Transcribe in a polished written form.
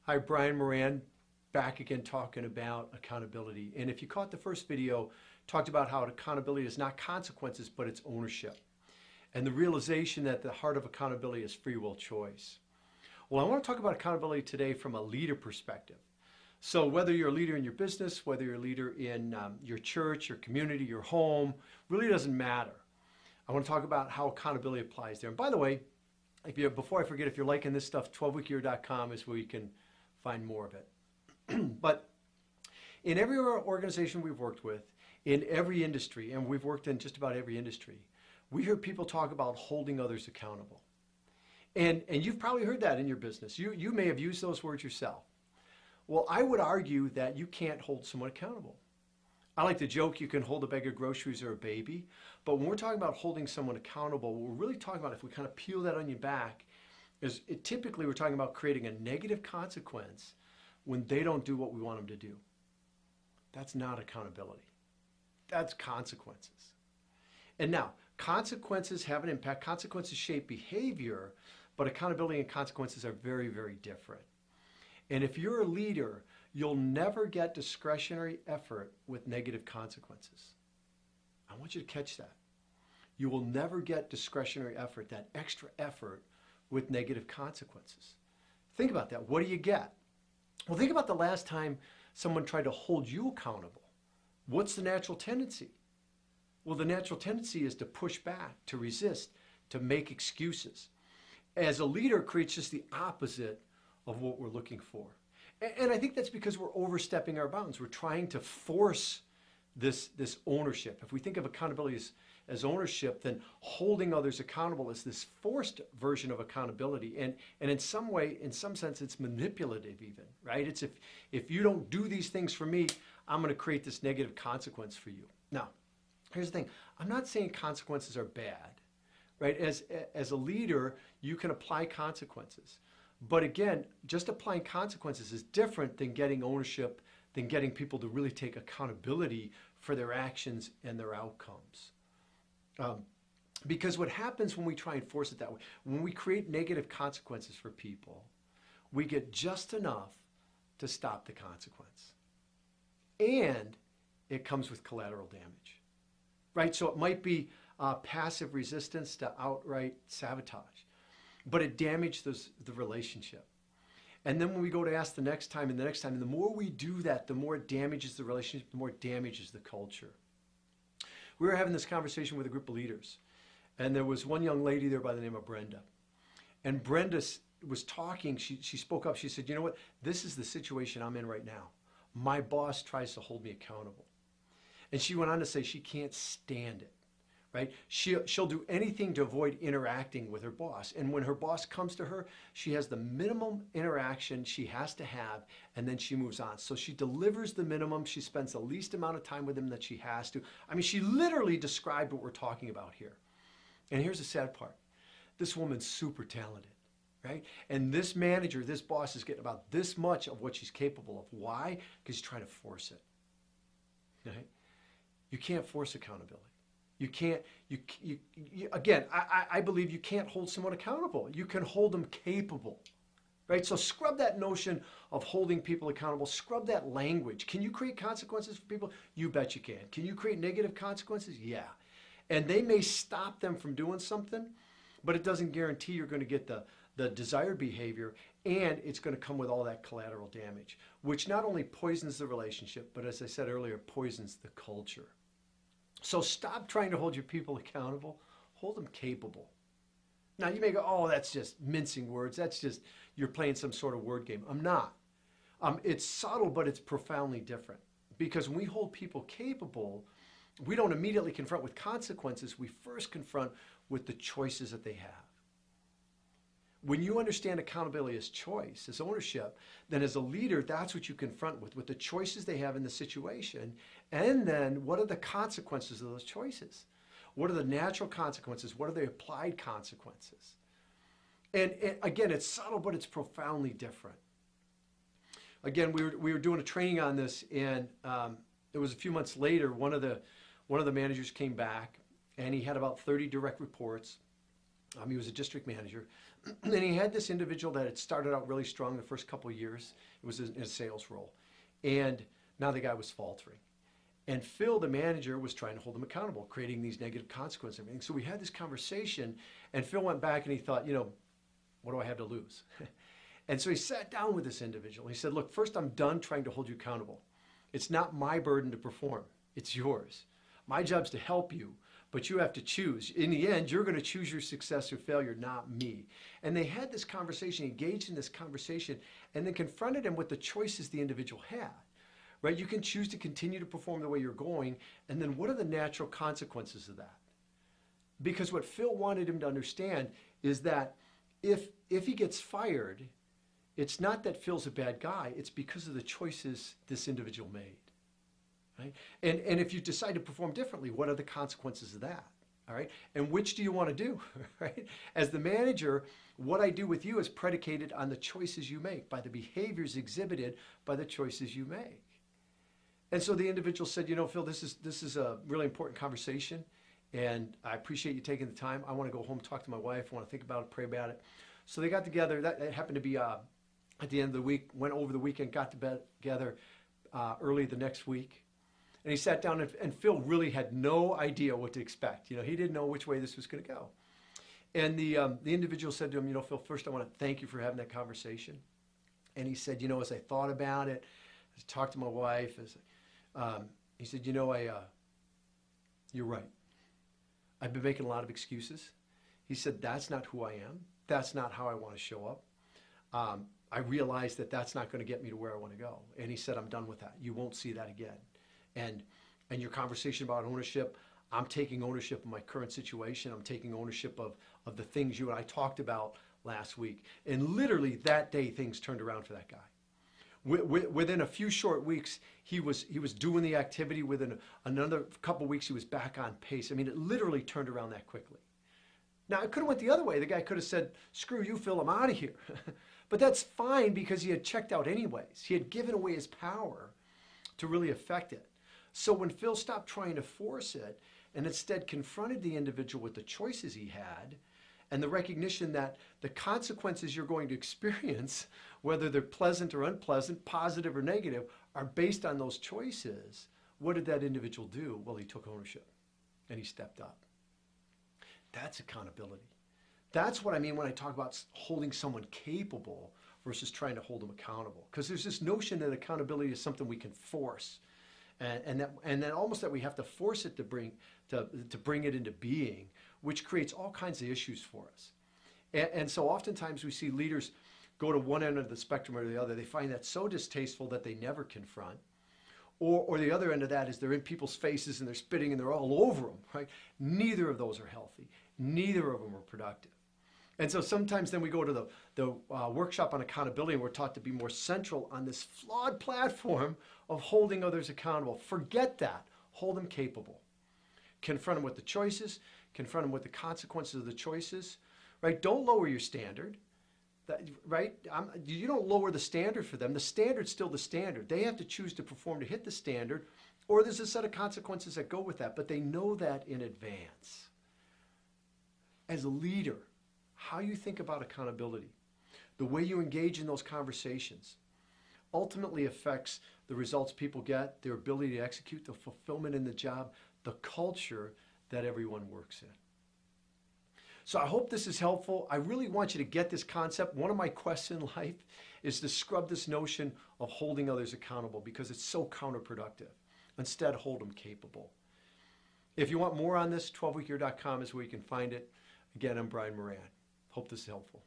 Hi, Brian Moran, back again talking about accountability. And if you caught the first video, talked about how accountability is not consequences, but it's ownership. And the realization that the heart of accountability is free will choice. Well, I want to talk about accountability today from a leader perspective. So whether you're a leader in your business, whether you're a leader in your church, your community, your home, really doesn't matter. I want to talk about how accountability applies there. And by the way, before I forget, if you're liking this stuff, 12weekyear.com is where you can find more of it. But in every organization we've worked with, in every industry, and we've worked in just about every industry, we hear people talk about holding others accountable. And you've probably heard that in your business. You may have used those words yourself. Well, I would argue that you can't hold someone accountable. I like to joke you can hold a bag of groceries or a baby, but when we're talking about holding someone accountable, what we're really talking about, if we kind of peel that onion back, is typically we're talking about creating a negative consequence when they don't do what we want them to do. That's not accountability. That's consequences. And now, consequences have an impact. Consequences shape behavior, but accountability and consequences are very, very different. And if you're a leader, you'll never get discretionary effort with negative consequences. I want you to catch that. You will never get discretionary effort, that extra effort, with negative consequences. Think about that. What do you get? Well, think about the last time someone tried to hold you accountable. What's the natural tendency? Well, the natural tendency is to push back, to resist, to make excuses. As a leader, it creates just the opposite of what we're looking for. And I think that's because we're overstepping our bounds. We're trying to force this ownership. If we think of accountability as ownership, then holding others accountable is this forced version of accountability. And in some way, in some sense, it's manipulative even, right? It's if you don't do these things for me, I'm going to create this negative consequence for you. Now, here's the thing. I'm not saying consequences are bad, right? As a leader, you can apply consequences. But again, just applying consequences is different than getting ownership, than getting people to really take accountability for their actions and their outcomes. Because what happens when we try and force it that way, when we create negative consequences for people, we get just enough to stop the consequence. And it comes with collateral damage, right? So it might be passive resistance to outright sabotage, but it damages the relationship. And then when we go to ask the next time and the next time, and the more we do that, the more it damages the relationship, the more it damages the culture. We were having this conversation with a group of leaders, and there was one young lady there by the name of Brenda. And Brenda was talking, she spoke up, she said, you know what, this is the situation I'm in right now. My boss tries to hold me accountable. And she went on to say she can't stand it. Right? She'll do anything to avoid interacting with her boss. And when her boss comes to her, she has the minimum interaction she has to have, and then she moves on. So she delivers the minimum. She spends the least amount of time with him that she has to. I mean, she literally described what we're talking about here. And here's the sad part. This woman's super talented, right? And this manager, this boss is getting about this much of what she's capable of. Why? Because he's trying to force it, right? You can't force accountability. You can't, again, I believe you can't hold someone accountable. You can hold them capable, right? So scrub that notion of holding people accountable. Scrub that language. Can you create consequences for people? You bet you can. Can you create negative consequences? Yeah. And they may stop them from doing something, but it doesn't guarantee you're going to get the desired behavior, and it's going to come with all that collateral damage, which not only poisons the relationship, but as I said earlier, poisons the culture. So stop trying to hold your people accountable. Hold them capable. Now you may go, oh, that's just mincing words. That's just, you're playing some sort of word game. I'm not. It's subtle, but it's profoundly different. Because when we hold people capable, we don't immediately confront with consequences. We first confront with the choices that they have. When you understand accountability as choice, as ownership, then as a leader, that's what you confront with the choices they have in the situation. And then what are the consequences of those choices? What are the natural consequences? What are the applied consequences? And again, it's subtle, but it's profoundly different. Again, we were doing a training on this, and it was a few months later, one of the managers came back, and he had about 30 direct reports. He was a district manager. And he had this individual that had started out really strong the first couple of years. It was in a sales role. And now the guy was faltering. And Phil, the manager, was trying to hold him accountable, creating these negative consequences. And so we had this conversation, and Phil went back and he thought, what do I have to lose? And so he sat down with this individual. He said, look, first, I'm done trying to hold you accountable. It's not my burden to perform. It's yours. My job's to help you, but you have to choose. In the end, you're going to choose your success or failure, not me. And they had this conversation, engaged in this conversation, and then confronted him with the choices the individual had. Right? You can choose to continue to perform the way you're going, and then what are the natural consequences of that? Because what Phil wanted him to understand is that if he gets fired, it's not that Phil's a bad guy, it's because of the choices this individual made. Right? And if you decide to perform differently, what are the consequences of that? All right? And which do you want to do? Right? As the manager, what I do with you is predicated on the choices you make, by the behaviors exhibited by the choices you make. And so the individual said, Phil, this is a really important conversation, and I appreciate you taking the time. I want to go home, talk to my wife, I want to think about it, pray about it. So they got together. That happened to be at the end of the week, went over the weekend, got to bed together early the next week. And he sat down, and Phil really had no idea what to expect. He didn't know which way this was going to go. And the individual said to him, Phil, first I want to thank you for having that conversation. And he said, as I thought about it, as I talked to my wife, he said, you're right. I've been making a lot of excuses. He said, that's not who I am. That's not how I want to show up. I realized that that's not going to get me to where I want to go. And he said, I'm done with that. You won't see that again. And your conversation about ownership, I'm taking ownership of my current situation. I'm taking ownership of the things you and I talked about last week. And literally that day, things turned around for that guy. Within a few short weeks, he was doing the activity. Within another couple weeks, he was back on pace. I mean, it literally turned around that quickly. Now, it could have went the other way. The guy could have said, screw you, Phil, I'm out of here. But that's fine because he had checked out anyways. He had given away his power to really affect it. So when Phil stopped trying to force it and instead confronted the individual with the choices he had, and the recognition that the consequences you're going to experience, whether they're pleasant or unpleasant, positive or negative, are based on those choices. What did that individual do? Well, he took ownership and he stepped up. That's accountability. That's what I mean when I talk about holding someone capable versus trying to hold them accountable. Because there's this notion that accountability is something we can force. And that almost that we have to force it to bring it into being, which creates all kinds of issues for us. And so oftentimes we see leaders go to one end of the spectrum or the other. They find that so distasteful that they never confront. Or the other end of that is they're in people's faces and they're spitting and they're all over them, right? Neither of those are healthy. Neither of them are productive. And so sometimes then we go to the workshop on accountability and we're taught to be more central on this flawed platform of holding others accountable. Forget that. Hold them capable. Confront them with the choices. Confront them with the consequences of the choices. Right? Don't lower your standard. Right? You don't lower the standard for them. The standard's still the standard. They have to choose to perform to hit the standard, or there's a set of consequences that go with that, but they know that in advance. As a leader, how you think about accountability, the way you engage in those conversations, ultimately affects the results people get, their ability to execute, the fulfillment in the job, the culture that everyone works in. So I hope this is helpful. I really want you to get this concept. One of my quests in life is to scrub this notion of holding others accountable because it's so counterproductive. Instead, hold them capable. If you want more on this, 12weekyear.com is where you can find it. Again, I'm Brian Moran. Hope this is helpful.